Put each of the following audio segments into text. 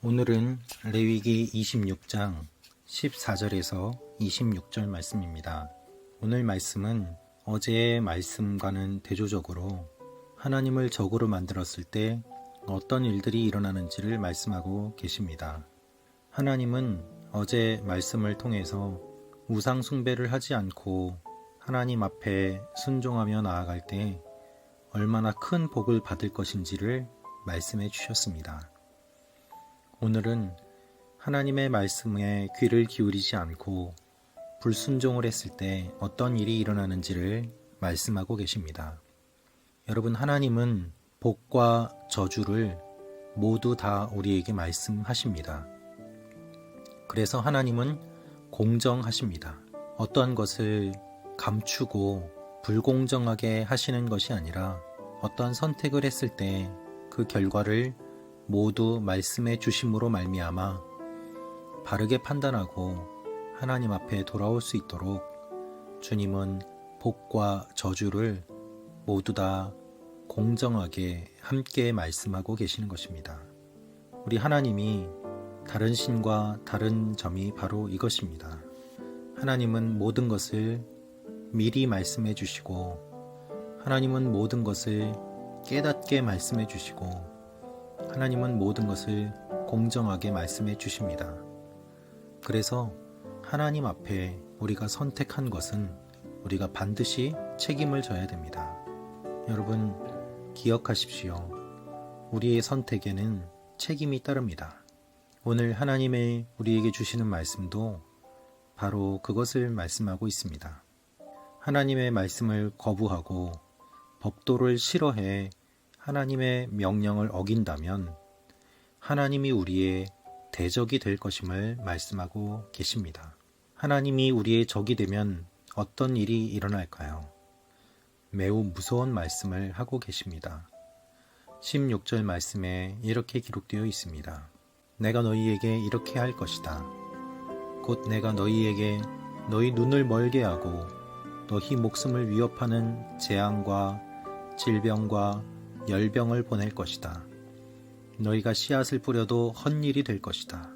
오늘은 레위기 26장 14절에서 26절 말씀입니다. 오늘 말씀은 어제의 말씀과는 대조적으로 하나님을 적으로 만들었을 때 어떤 일들이 일어나는지를 말씀하고 계십니다. 하나님은 어제 말씀을 통해서 우상 숭배를 하지 않고 하나님 앞에 순종하며 나아갈 때 얼마나 큰 복을 받을 것인지를 말씀해 주셨습니다. 오늘은 하나님의 말씀에 귀를 기울이지 않고 불순종을 했을 때 어떤 일이 일어나는지를 말씀하고 계십니다. 여러분, 하나님은 복과 저주를 모두 다 우리에게 말씀하십니다. 그래서 하나님은 공정하십니다. 어떠한 것을 감추고 불공정하게 하시는 것이 아니라 어떠한 선택을 했을 때 그 결과를 모두 말씀해 주심으로 말미암아 바르게 판단하고 하나님 앞에 돌아올 수 있도록 주님은 복과 저주를 모두 다 공정하게 함께 말씀하고 계시는 것입니다. 우리 하나님이 다른 신과 다른 점이 바로 이것입니다. 하나님은 모든 것을 미리 말씀해 주시고, 하나님은 모든 것을 깨닫게 말씀해 주시고, 하나님은 모든 것을 공정하게 말씀해 주십니다. 그래서 하나님 앞에 우리가 선택한 것은 우리가 반드시 책임을 져야 됩니다. 여러분, 기억하십시오. 우리의 선택에는 책임이 따릅니다. 오늘 하나님의 우리에게 주시는 말씀도 바로 그것을 말씀하고 있습니다. 하나님의 말씀을 거부하고 법도를 싫어해 하나님의 명령을 어긴다면 하나님이 우리의 대적이 될 것임을 말씀하고 계십니다. 하나님이 우리의 적이 되면 어떤 일이 일어날까요? 매우 무서운 말씀을 하고 계십니다. 16절 말씀에 이렇게 기록되어 있습니다. 내가 너희에게 이렇게 할 것이다. 곧 내가 너희에게 너희 눈을 멀게 하고 너희 목숨을 위협하는 재앙과 질병과 열병을 보낼 것이다. 너희가 씨앗을 뿌려도 헛일이 될 것이다.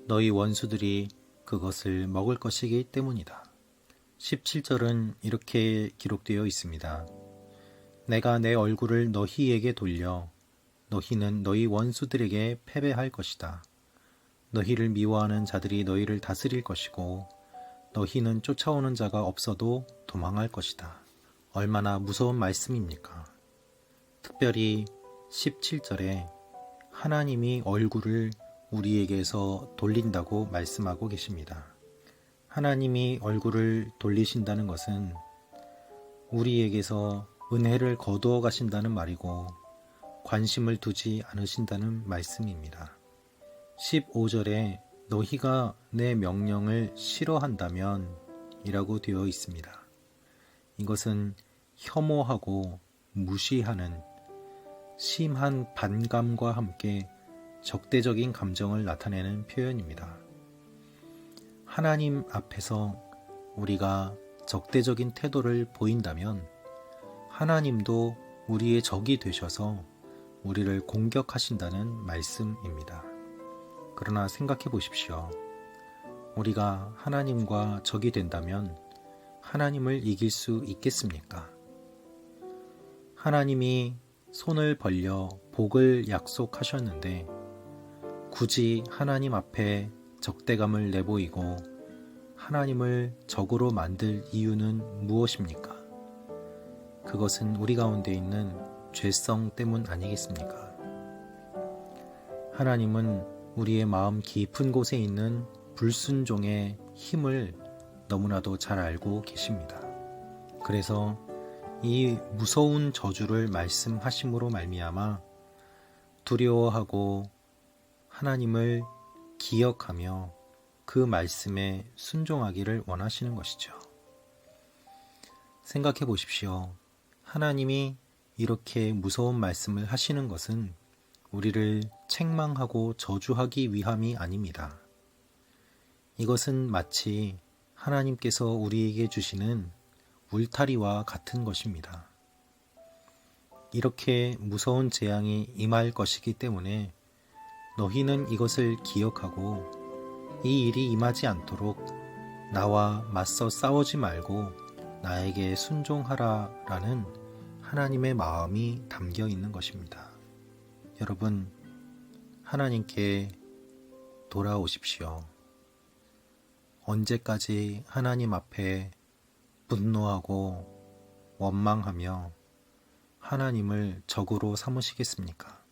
너희 원수들이 그것을 먹을 것이기 때문이다. 17절은 이렇게 기록되어 있습니다. 내가 내 얼굴을 너희에게 돌려 너희는 너희 원수들에게 패배할 것이다. 너희를 미워하는 자들이 너희를 다스릴 것이고 너희는 쫓아오는 자가 없어도 도망할 것이다. 얼마나 무서운 말씀입니까? 특별히 17절에 하나님이 얼굴을 우리에게서 돌린다고 말씀하고 계십니다. 하나님이 얼굴을 돌리신다는 것은 우리에게서 은혜를 거두어 가신다는 말이고 관심을 두지 않으신다는 말씀입니다. 15절에 너희가 내 명령을 싫어한다면 이라고 되어 있습니다. 이것은 혐오하고 무시하는 심한 반감과 함께 적대적인 감정을 나타내는 표현입니다. 하나님 앞에서 우리가 적대적인 태도를 보인다면 하나님도 우리의 적이 되셔서 우리를 공격하신다는 말씀입니다. 그러나 생각해 보십시오. 우리가 하나님과 적이 된다면 하나님을 이길 수 있겠습니까? 하나님이 손을 벌려 복을 약속하셨는데 굳이 하나님 앞에 적대감을 내보이고 하나님을 적으로 만들 이유는 무엇입니까? 그것은 우리 가운데 있는 죄성 때문 아니겠습니까? 하나님은 우리의 마음 깊은 곳에 있는 불순종의 힘을 너무나도 잘 알고 계십니다. 그래서 이 무서운 저주를 말씀하심으로 말미암아 두려워하고 하나님을 기억하며 그 말씀에 순종하기를 원하시는 것이죠. 생각해 보십시오. 하나님이 이렇게 무서운 말씀을 하시는 것은 우리를 책망하고 저주하기 위함이 아닙니다. 이것은 마치 하나님께서 우리에게 주시는 울타리와 같은 것입니다. 이렇게 무서운 재앙이 임할 것이기 때문에 너희는 이것을 기억하고 이 일이 임하지 않도록 나와 맞서 싸우지 말고 나에게 순종하라 라는 하나님의 마음이 담겨 있는 것입니다. 여러분, 하나님께 돌아오십시오. 언제까지 하나님 앞에 분노하고 원망하며 하나님을 적으로 삼으시겠습니까?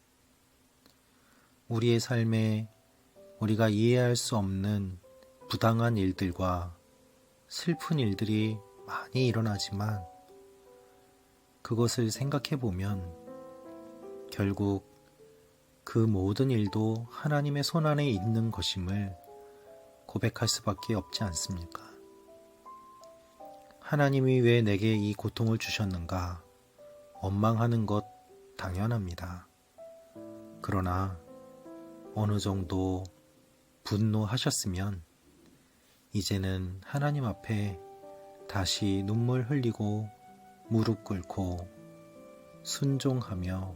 우리의 삶에 우리가 이해할 수 없는 부당한 일들과 슬픈 일들이 많이 일어나지만 그것을 생각해 보면 결국 그 모든 일도 하나님의 손안에 있는 것임을 고백할 수밖에 없지 않습니까? 하나님이 왜 내게 이 고통을 주셨는가 원망하는 것 당연합니다. 그러나 어느 정도 분노하셨으면 이제는 하나님 앞에 다시 눈물 흘리고 무릎 꿇고 순종하며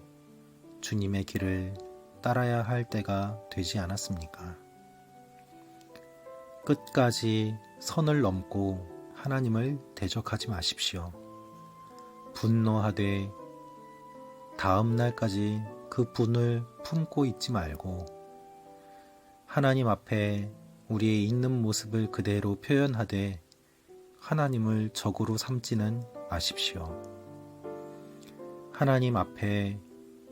주님의 길을 따라야 할 때가 되지 않았습니까? 끝까지 선을 넘고 하나님을 대적하지 마십시오. 분노하되 다음 날까지 그 분을 품고 있지 말고 하나님 앞에 우리의 있는 모습을 그대로 표현하되 하나님을 적으로 삼지는 마십시오. 하나님 앞에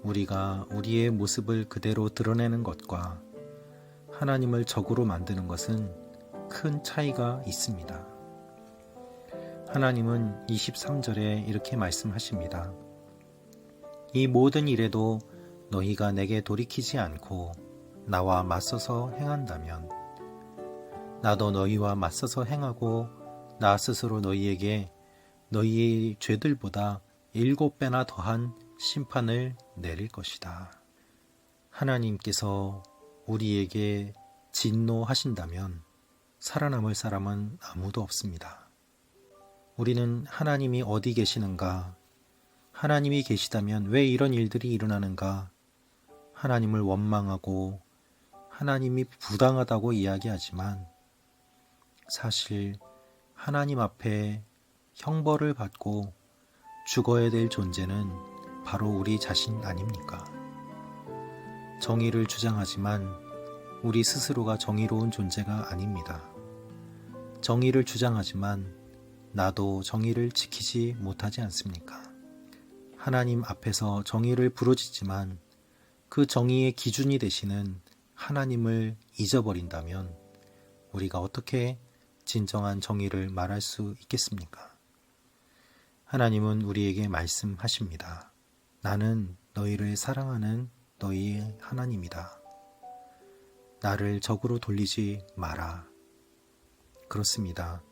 우리가 우리의 모습을 그대로 드러내는 것과 하나님을 적으로 만드는 것은 큰 차이가 있습니다. 하나님은 23절에 이렇게 말씀하십니다. 이 모든 일에도 너희가 내게 돌이키지 않고 나와 맞서서 행한다면 나도 너희와 맞서서 행하고 나 스스로 너희에게 너희의 죄들보다 7배나 더한 심판을 내릴 것이다. 하나님께서 우리에게 진노하신다면 살아남을 사람은 아무도 없습니다. 우리는 하나님이 어디 계시는가? 하나님이 계시다면 왜 이런 일들이 일어나는가? 하나님을 원망하고 하나님이 부당하다고 이야기하지만 사실 하나님 앞에 형벌을 받고 죽어야 될 존재는 바로 우리 자신 아닙니까? 정의를 주장하지만 우리 스스로가 정의로운 존재가 아닙니다. 정의를 주장하지만 나도 정의를 지키지 못하지 않습니까? 하나님 앞에서 정의를 부르짖지만 그 정의의 기준이 되시는 하나님을 잊어버린다면 우리가 어떻게 진정한 정의를 말할 수 있겠습니까? 하나님은 우리에게 말씀하십니다. 나는 너희를 사랑하는 너희의 하나님이다. 나를 적으로 돌리지 마라. 그렇습니다.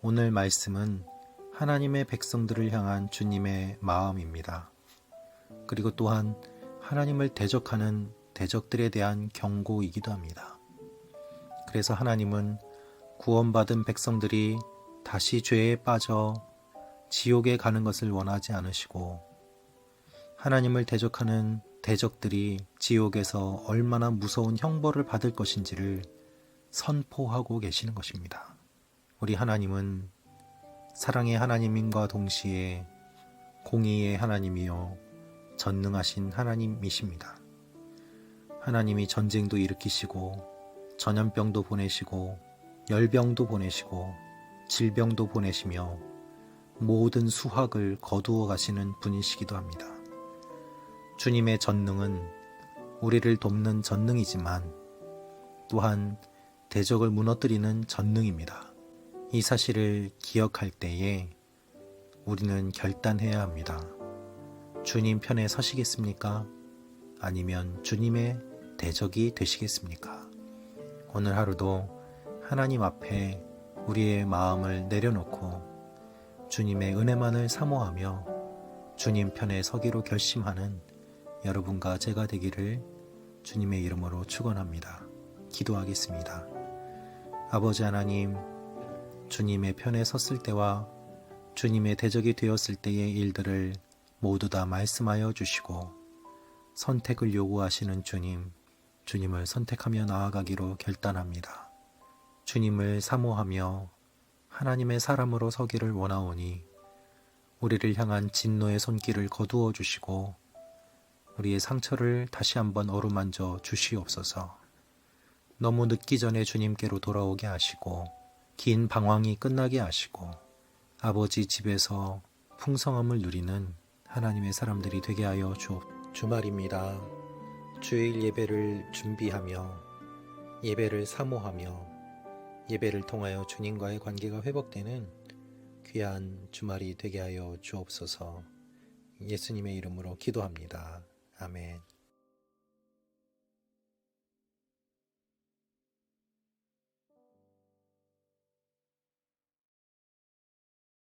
오늘 말씀은 하나님의 백성들을 향한 주님의 마음입니다. 그리고 또한 하나님을 대적하는 대적들에 대한 경고이기도 합니다. 그래서 하나님은 구원받은 백성들이 다시 죄에 빠져 지옥에 가는 것을 원하지 않으시고 하나님을 대적하는 대적들이 지옥에서 얼마나 무서운 형벌을 받을 것인지를 선포하고 계시는 것입니다. 우리 하나님은 사랑의 하나님임과 동시에 공의의 하나님이요 전능하신 하나님이십니다. 하나님이 전쟁도 일으키시고 전염병도 보내시고 열병도 보내시고 질병도 보내시며 모든 수확을 거두어 가시는 분이시기도 합니다. 주님의 전능은 우리를 돕는 전능이지만 또한 대적을 무너뜨리는 전능입니다. 이 사실을 기억할 때에 우리는 결단해야 합니다. 주님 편에 서시겠습니까? 아니면 주님의 대적이 되시겠습니까? 오늘 하루도 하나님 앞에 우리의 마음을 내려놓고 주님의 은혜만을 사모하며 주님 편에 서기로 결심하는 여러분과 제가 되기를 주님의 이름으로 축원합니다. 기도하겠습니다. 아버지 하나님, 주님의 편에 섰을 때와 주님의 대적이 되었을 때의 일들을 모두 다 말씀하여 주시고 선택을 요구하시는 주님, 주님을 선택하며 나아가기로 결단합니다. 주님을 사모하며 하나님의 사람으로 서기를 원하오니 우리를 향한 진노의 손길을 거두어 주시고 우리의 상처를 다시 한번 어루만져 주시옵소서. 너무 늦기 전에 주님께로 돌아오게 하시고 긴 방황이 끝나게 하시고 아버지 집에서 풍성함을 누리는 하나님의 사람들이 되게 하여 주말입니다. 주일 예배를 준비하며 예배를 사모하며 예배를 통하여 주님과의 관계가 회복되는 귀한 주말이 되게 하여 주옵소서. 예수님의 이름으로 기도합니다. 아멘.